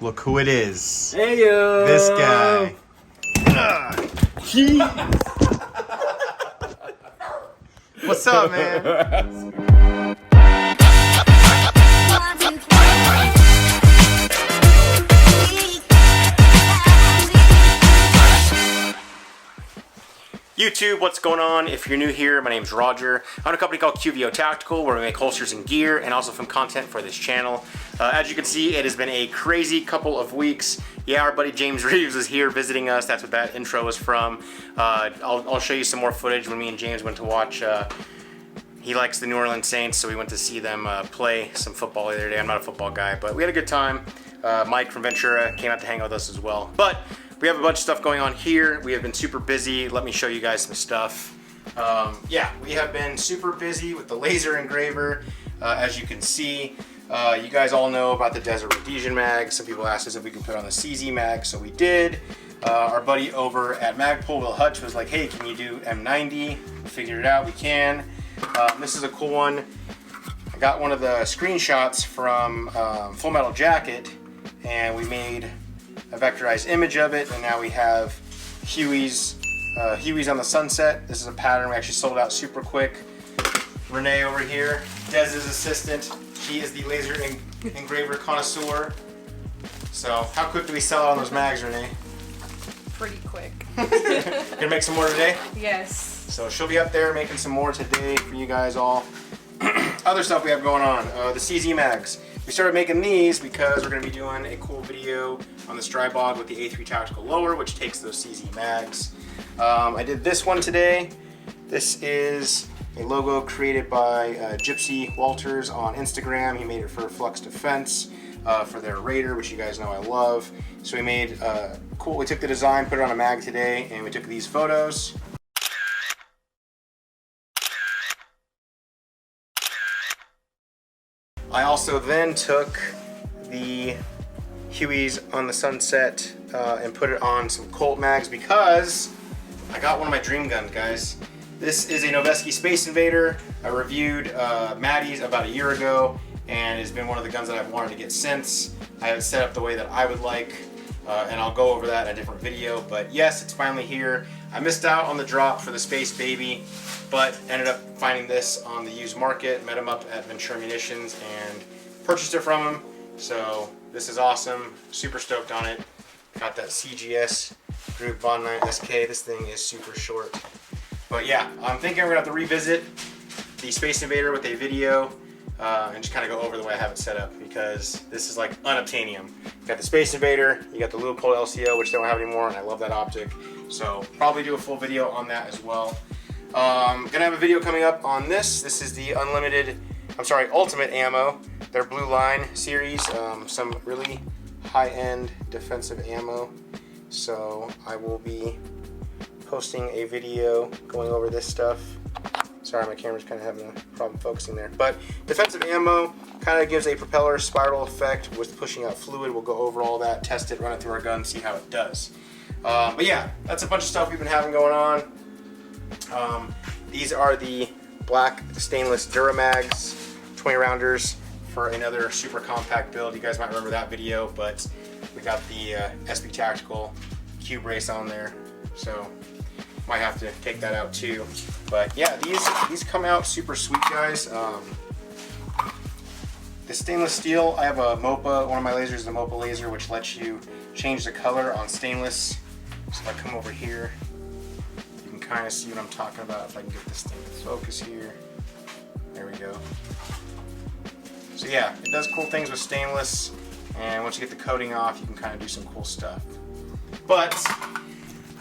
Look who it is. Hey yo! This guy. Jeez. What's up, man? YouTube, what's going on? If you're new here, my name's Roger. I own a company called QVO Tactical where we make holsters and gear and also film content for this channel. As you can see, it has been a crazy couple of weeks. Yeah, our buddy James Reeves is here visiting us. That's what that intro was from. I'll show you some more footage when me and James went to watch. He likes the New Orleans Saints, so we went to see them play some football the other day. I'm not a football guy, but we had a good time. Mike from Ventura came out to hang out with us as well. But we have a bunch of stuff going on here. We have been super busy. Let me show you guys some stuff. Yeah, we have been super busy with the Laser Engraver. As you can see, you guys all know about the Desert Rhodesian mag. Some people asked us if we could put on the CZ mag, so we did. Our buddy over at Magpul, Will Hutch, was like, hey, can you do M90? We figured it out, we can. This is a cool one. I got one of the screenshots from Full Metal Jacket, and we made a vectorized image of it, and now we have Huey's on the Sunset. This is a pattern we actually sold out super quick. Renee over here, Dez's assistant, she is the Laser Engraver connoisseur. So how quick do we sell out on those mags, Renee? Pretty quick. Gonna make some more today? Yes. So she'll be up there making some more today for you guys all. Other stuff we have going on, the CZ mags. We started making these because we're going to be doing a cool video on the Strybog with the A3 Tactical Lower, which takes those CZ mags. I did this one today. This is a logo created by Gypsy Walters on Instagram. He made it for Flux Defense for their Raider, which you guys know I love. So we made cool. We took the design, put it on a mag today, and we took these photos. I also then took the Huey's on the Sunset and put it on some Colt mags because I got one of my dream guns, guys. This is a Noveske Space Invader. I reviewed Maddie's about a year ago, and it's been one of the guns that I've wanted to get since. I have it set up the way that I would like, and I'll go over that in a different video. But yes, it's finally here. I missed out on the drop for the Space Baby, but ended up finding this on the used market, met him up at Ventura Munitions and purchased it from him. So this is awesome, super stoked on it. Got that CGS Group Von 9 SK, this thing is super short. But yeah, I'm thinking we're gonna have to revisit the Space Invader with a video and just kind of go over the way I have it set up because this is like unobtainium. You got the Space Invader, you got the Leupold LCO, which they don't have anymore, and I love that optic. So probably do a full video on that as well. Gonna have a video coming up on this. This is the Ultimate Ammo, their Blue Line series. Some really high-end defensive ammo. So I will be posting a video going over this stuff. Sorry, my camera's kind of having a problem focusing there. But defensive ammo kind of gives a propeller spiral effect with pushing out fluid. We'll go over all that, test it, run it through our gun, see how it does. But yeah, that's a bunch of stuff we've been having going on. These are the black stainless Duramags 20 rounders for another super compact build. You guys might remember that video, but we got the SB Tactical cube race on there, so might have to take that out too. But yeah, these come out super sweet, guys. The stainless steel, I have a MOPA, one of my lasers is a MOPA laser, which lets you change the color on stainless. So if I come over here, you can kind of see what I'm talking about. If I can get this thing to focus here. There we go. So yeah, it does cool things with stainless, and once you get the coating off, you can kind of do some cool stuff. But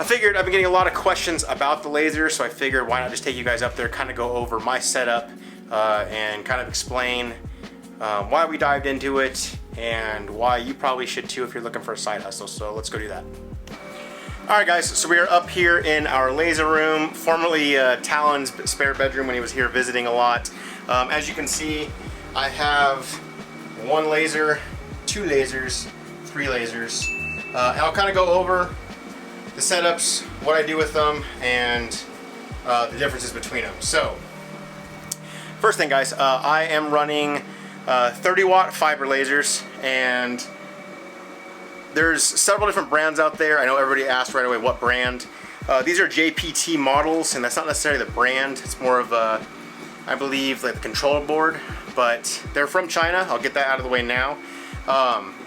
I figured I've been getting a lot of questions about the laser, so I figured why not just take you guys up there, kind of go over my setup, and kind of explain why we dived into it, and why you probably should too if you're looking for a side hustle. So let's go do that. Alright guys, so we are up here in our laser room, formerly Talon's spare bedroom when he was here visiting a lot. As you can see, I have one laser, two lasers, three lasers, and I'll kind of go over the setups, what I do with them, and the differences between them. So, first thing guys, I am running 30 watt fiber lasers, and there's several different brands out there. I know everybody asked right away what brand. These are JPT models, and that's not necessarily the brand. It's more of a, I believe, like the controller board, but they're from China. I'll get that out of the way now.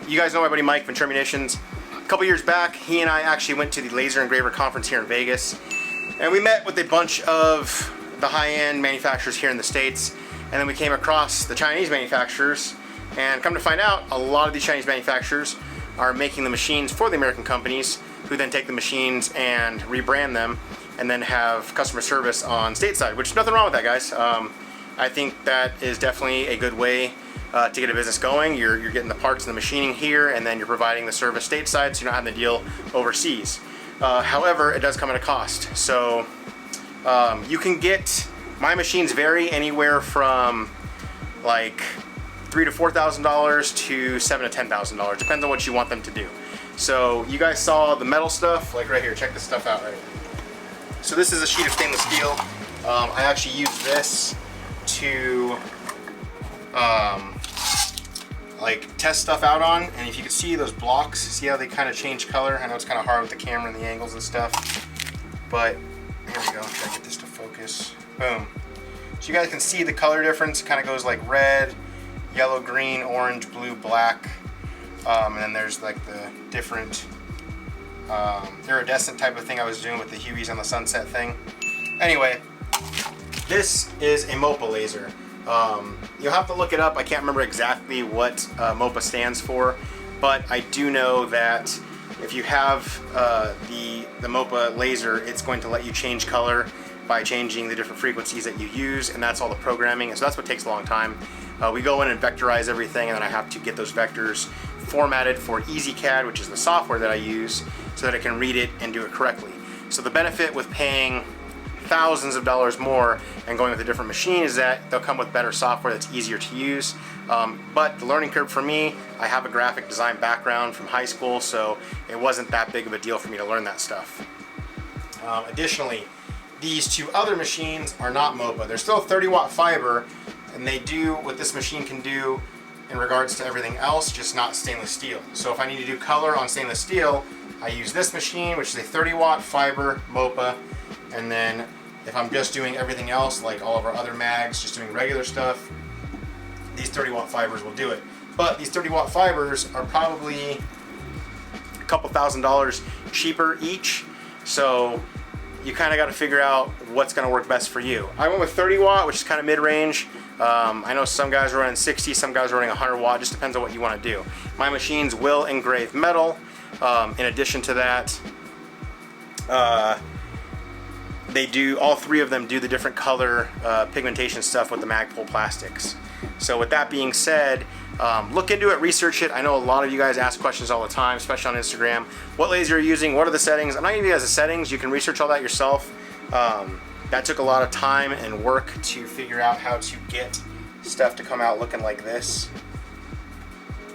You guys know my buddy Mike from Terminations. A couple years back, he and I actually went to the Laser Engraver conference here in Vegas, and we met with a bunch of the high-end manufacturers here in the States, and then we came across the Chinese manufacturers, and come to find out, a lot of these Chinese manufacturers are making the machines for the American companies, who then take the machines and rebrand them and then have customer service on stateside, which is nothing wrong with that, guys. I think that is definitely a good way to get a business going. You're getting the parts and the machining here, and then you're providing the service stateside, so you're not having to deal overseas. However, it does come at a cost. So you can get, my machines vary anywhere from like $3,000 to $4,000 to $7,000 to $10,000. Depends on what you want them to do. So you guys saw the metal stuff, like right here. Check this stuff out right here. So this is a sheet of stainless steel. I actually use this to like test stuff out on. And if you can see those blocks, see how they kind of change color? I know it's kind of hard with the camera and the angles and stuff, but here we go. Try to get this to focus. Boom. So you guys can see the color difference. It kind of goes like red, yellow, green, orange, blue, black. And then there's like the different iridescent type of thing I was doing with the Hueys on the sunset thing. Anyway, this is a MOPA laser. You'll have to look it up. I can't remember exactly what MOPA stands for, but I do know that if you have the MOPA laser, it's going to let you change color by changing the different frequencies that you use, and that's all the programming, and so that's what takes a long time. We go in and vectorize everything, and then I have to get those vectors formatted for EasyCAD, which is the software that I use, so that I can read it and do it correctly. So the benefit with paying thousands of dollars more and going with a different machine is that they'll come with better software that's easier to use. But the learning curve for me, I have a graphic design background from high school, so it wasn't that big of a deal for me to learn that stuff. Additionally, these two other machines are not MOPA. They're still 30-watt fiber, and they do what this machine can do in regards to everything else, just not stainless steel. So if I need to do color on stainless steel, I use this machine, which is a 30-watt fiber MOPA, and then if I'm just doing everything else, like all of our other mags, just doing regular stuff, these 30-watt fibers will do it. But these 30-watt fibers are probably a couple $1,000s cheaper each, so you kind of got to figure out what's going to work best for you. I went with 30-watt, which is kind of mid-range. I know some guys are running 60, some guys are running 100-watt. Just depends on what you want to do. My machines will engrave metal. In addition to that, they do, all three of them do the different color pigmentation stuff with the Magpul plastics. So with that being said, look into it, research it. I know a lot of you guys ask questions all the time, especially on Instagram. What laser are you using? What are the settings? I'm not giving you guys the settings. You can research all that yourself. That took a lot of time and work to figure out how to get stuff to come out looking like this.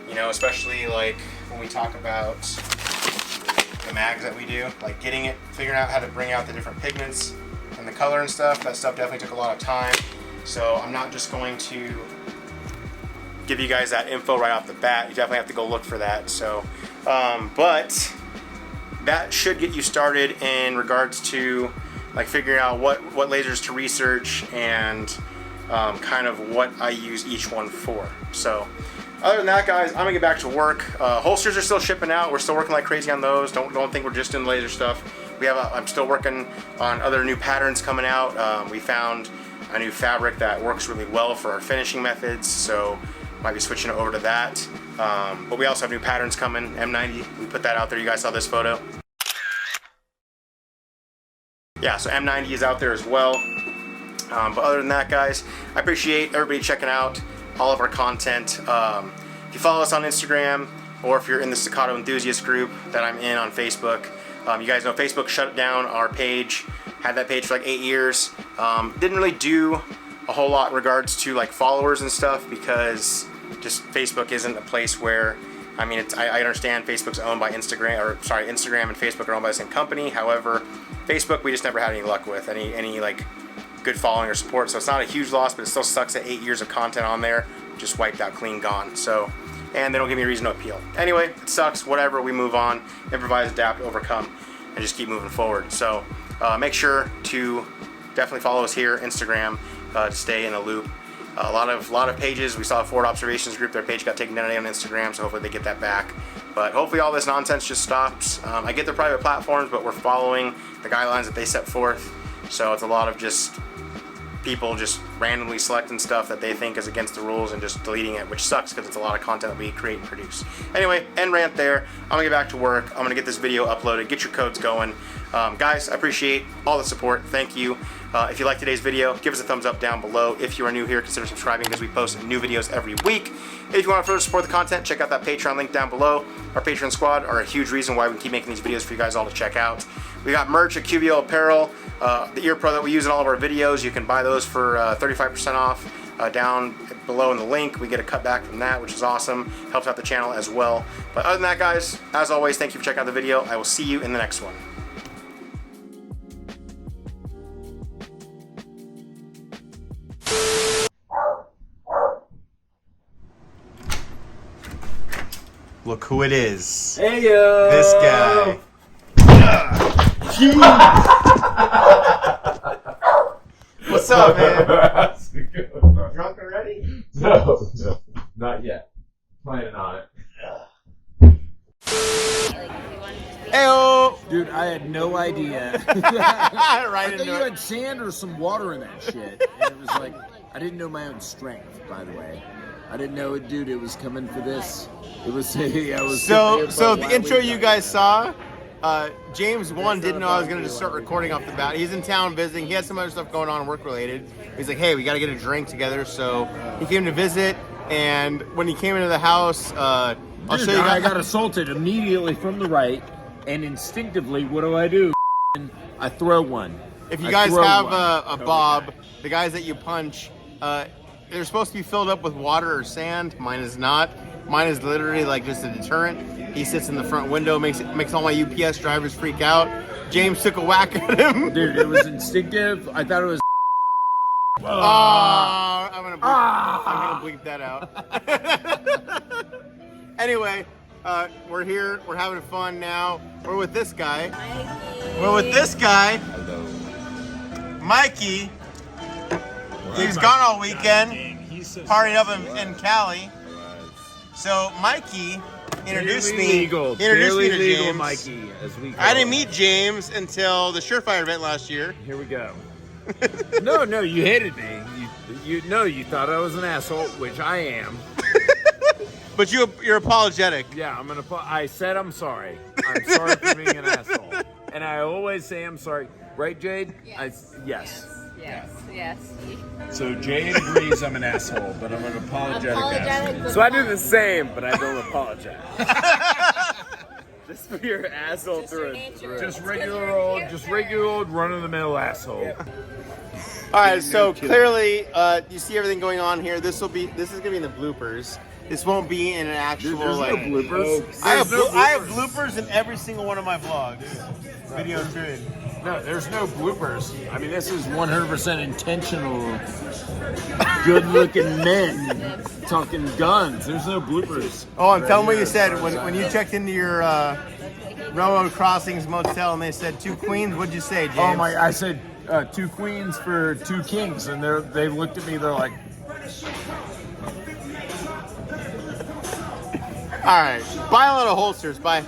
You know, especially like when we talk about the mags that we do, like getting it, figuring out how to bring out the different pigments and the color and stuff. That stuff definitely took a lot of time. So I'm not just going to give you guys that info right off the bat. You definitely have to go look for that. So, but that should get you started in regards to like figuring out what lasers to research and kind of what I use each one for. So other than that, guys, I'm gonna get back to work. Holsters are still shipping out. We're still working like crazy on those. Don't think we're just doing laser stuff. I'm still working on other new patterns coming out. We found a new fabric that works really well for our finishing methods, so might be switching over to that. But we also have new patterns coming. M90, we put that out there. You guys saw this photo. Yeah, so M90 is out there as well. But other than that, guys, I appreciate everybody checking out all of our content. If you follow us on Instagram, or if you're in the Staccato Enthusiast group that I'm in on Facebook, you guys know Facebook shut down our page. Had that page for like 8 years. Didn't really do a whole lot in regards to like followers and stuff, because just Facebook isn't a place where, I mean, I understand Facebook's owned by Instagram and Facebook are owned by the same company. However, Facebook we just never had any luck with any like good following or support, so it's not a huge loss, but it still sucks that 8 years of content on there just wiped out, clean, gone. So and they don't give me a reason to appeal. Anyway, it sucks, whatever, we move on, improvise, adapt, overcome, and just keep moving forward. So make sure to definitely follow us here, Instagram, to stay in the loop. A lot of pages. We saw a Ford Observations group. Their page got taken down on Instagram, so hopefully they get that back. But hopefully all this nonsense just stops. I get their private platforms, but we're following the guidelines that they set forth. So it's a lot of just people just randomly selecting stuff that they think is against the rules and just deleting it, which sucks because it's a lot of content that we create and produce. Anyway, end rant there. I'm gonna get back to work. I'm gonna get this video uploaded, get your codes going. Guys, I appreciate all the support. Thank you. If you like today's video, give us a thumbs up down below. If you are new here, consider subscribing because we post new videos every week. If you want to further support the content, check out that Patreon link down below. Our Patreon squad are a huge reason why we can keep making these videos for you guys all to check out. We got merch at QVO Apparel, the ear pro that we use in all of our videos. You can buy those for 35% off down below in the link. We get a cutback from that, which is awesome. Helps out the channel as well. But other than that, guys, as always, thank you for checking out the video. I will see you in the next one. Look who it is. Hey yo! This guy. What's up, man? How's it going? Drunk already? No, not yet. Planning on it. Heyo! Dude, I had no idea. Right I thought into you it. had sand or some water in that shit. And it was like, I didn't know my own strength, by the way. I didn't know it, dude. It was coming for this. It was, I was. So the intro you guys saw, James didn't know I was gonna just start recording off the bat. He's in town visiting. He had some other stuff going on work related. He's like, hey, we gotta get a drink together. So he came to visit, and when he came into the house, I'll show you I guys. got assaulted immediately from the right, and instinctively, what do? I throw one. If you I guys throw have one. a bob, the guys that you punch, they're supposed to be filled up with water or sand. Mine is not. Mine is literally like just a deterrent. He sits in the front window, makes all my UPS drivers freak out. James took a whack at him. Dude, it was instinctive. I thought it was. Oh, I'm gonna bleep that out. Anyway, we're here. We're having fun now. We're with this guy. We're with this guy. Mikey. He's gone all weekend, partying up in Cali. So Mikey introduced me to James. Mikey, as we. I didn't meet James until the Surefire event last year. Here we go. No, you hated me. You thought I was an asshole, which I am. But you're apologetic. Yeah, I said I'm sorry. I'm sorry for being an asshole, and I always say I'm sorry. Right, Jade? Yes. Yes. So Jade agrees I'm an asshole, but I'm an apologetic asshole. So I do the same, but I don't apologize. Just for your asshole through and through. Just regular old run-of-the-mill asshole. All right, so clearly, you see everything going on here. This is gonna be in the bloopers. This won't be in an actual There's like. no bloopers. I have bloopers in every single one of my vlogs. Video trade. No, there's no bloopers. I mean, this is 100% intentional. Good-looking men talking guns. There's no bloopers. Oh, and tell them what you said when you checked into your Railroad Crossings motel and they said 2 queens. What'd you say, James? Oh my! I said 2 queens for 2 kings, and they looked at me. They're like, All right, buy a lot of holsters. Bye.